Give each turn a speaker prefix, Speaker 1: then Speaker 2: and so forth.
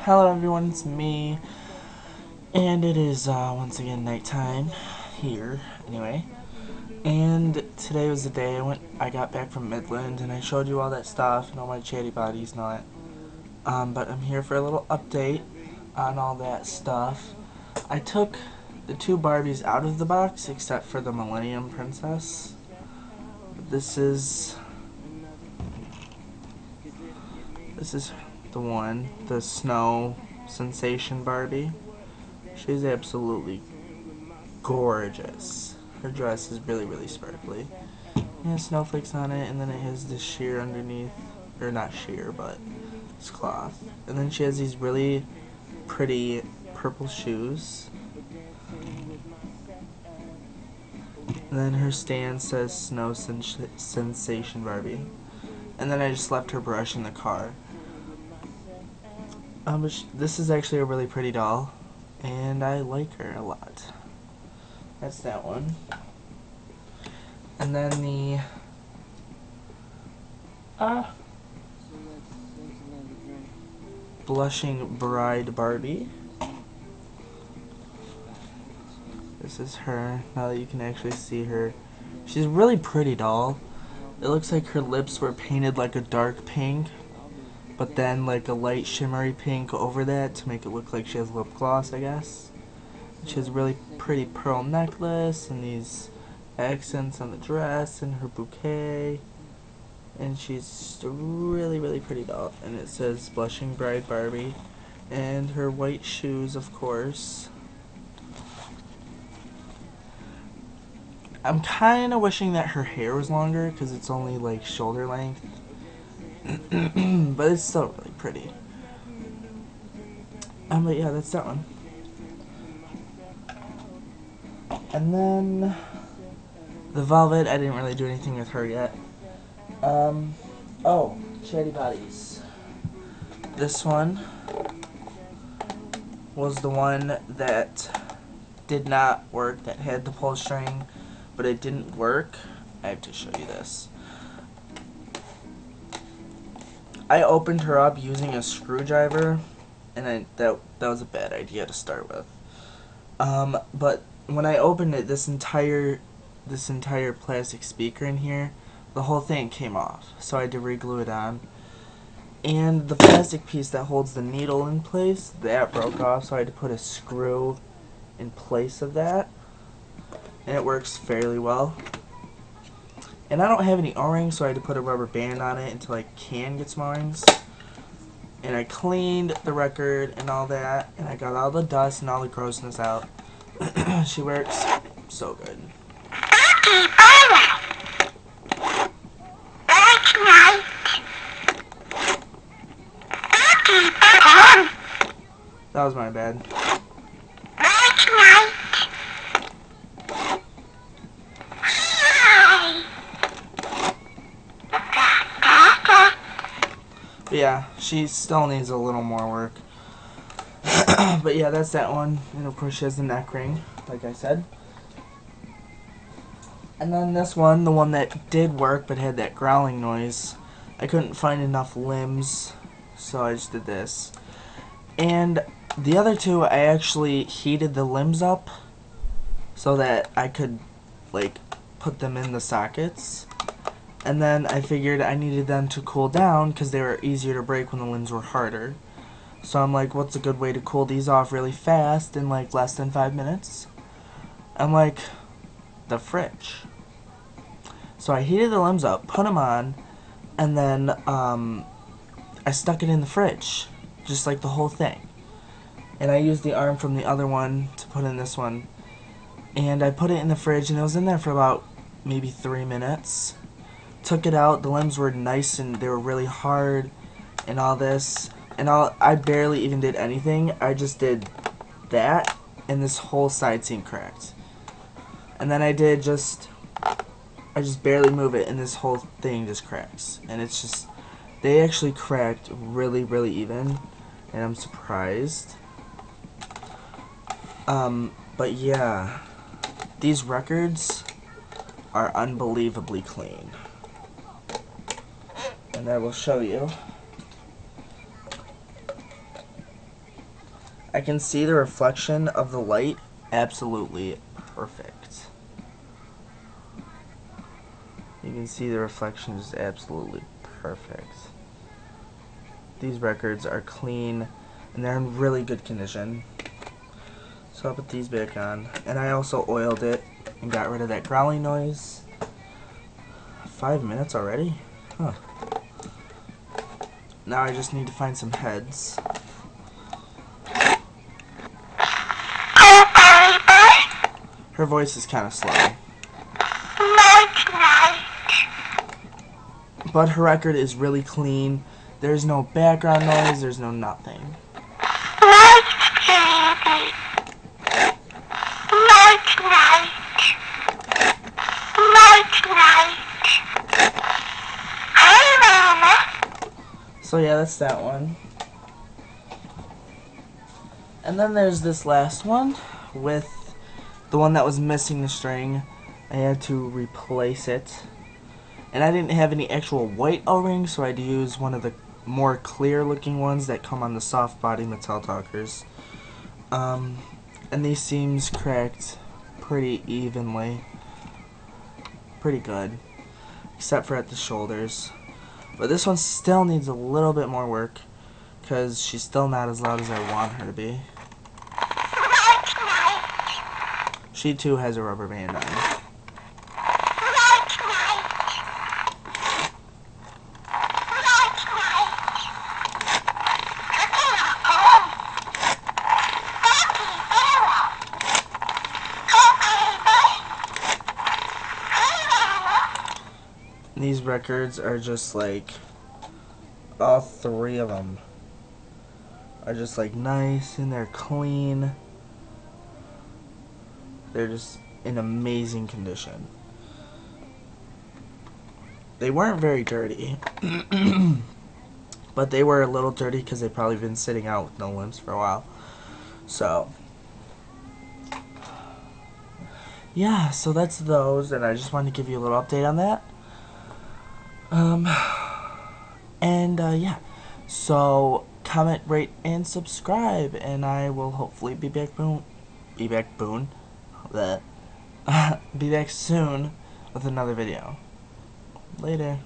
Speaker 1: Hello everyone, it's me, and it is once again nighttime here, anyway. And today was the day I got back from Midland, and I showed you all that stuff and all my chatty bodies and all that. But I'm here for a little update on all that stuff. I took the two Barbies out of the box, except for the Millennium Princess. This is the one, the Snow Sensation Barbie. She's absolutely gorgeous. Her dress is really, really sparkly. It has snowflakes on it, and then it has this sheer underneath, or not sheer, but it's cloth. And then she has these really pretty purple shoes. And then her stand says Snow Sensation Barbie. And then I just left her brush in the car. This is actually a really pretty doll, and I like her a lot. That's that one. And then the Blushing Bride Barbie. This is her, now that you can actually see her. She's a really pretty doll. It looks like her lips were painted like a dark pink, but then like a light shimmery pink over that to make it look like she has lip gloss, I guess. She has a really pretty pearl necklace and these accents on the dress and her bouquet. And she's just a really, really pretty doll. And it says Blushing Bride Barbie. And her white shoes, of course. I'm kind of wishing that her hair was longer because it's only like shoulder length. But it's still really pretty. But yeah, that's that one. And then the Velvet, I didn't really do anything with her yet. Oh, Chatty Bodies. This one was the one that did not work, that had the pull string, but it didn't work. I have to show you this. I opened her up using a screwdriver, and that was a bad idea to start with. But when I opened it, this entire plastic speaker in here, the whole thing came off, so I had to re-glue it on. And the plastic piece that holds the needle in place, that broke off, so I had to put a screw in place of that. And it works fairly well. And I don't have any O-rings, so I had to put a rubber band on it until I can get some O-rings. And I cleaned the record and all that, and I got all the dust and all the grossness out. She works so good. That was my bad. But yeah, she still needs a little more work. But yeah, that's that one. And of course she has the neck ring, like I said. And then this one, the one that did work but had that growling noise, I couldn't find enough limbs, so I just did this. And the other two, I actually heated the limbs up so that I could like put them in the sockets. And then I figured I needed them to cool down because they were easier to break when the limbs were harder. So I'm like, what's a good way to cool these off really fast in like less than 5 minutes? I'm like, the fridge. So I heated the limbs up, put them on, and then I stuck it in the fridge, just like the whole thing. And I used the arm from the other one to put in this one. And I put it in the fridge, and it was in there for about maybe 3 minutes. Took it out, the limbs were nice and they were really hard and all this. And I barely even did anything. I just did that, and this whole side seam cracked. And then I just barely move it, and this whole thing just cracks. And it's just, they actually cracked really, really even, and I'm surprised. But yeah, these records are unbelievably clean. And I will show you. I can see the reflection of the light absolutely perfect. You can see the reflection is absolutely perfect. These records are clean and they're in really good condition. So I'll put these back on. And I also oiled it and got rid of that growling noise. 5 minutes already? Huh. Now I just need to find some heads. Her voice is kind of slow. But her record is really clean. There's no background noise, there's no nothing. So yeah, that's that one. And then there's this last one with the one that was missing the string. I had to replace it. And I didn't have any actual white O-rings, so I had to use one of the more clear looking ones that come on the soft body Mattel talkers. And these seams cracked pretty evenly. Pretty good. Except for at the shoulders. But this one still needs a little bit more work, because she's still not as loud as I want her to be. She too has a rubber band on. These records are just like, all three of them are just like nice and they're clean. They're just in amazing condition. They weren't very dirty, but they were a little dirty because they've probably been sitting out with no limbs for a while. So yeah, so that's those, and I just wanted to give you a little update on that. Yeah, so comment, rate, and subscribe, and I will hopefully be back be back soon with another video. Later.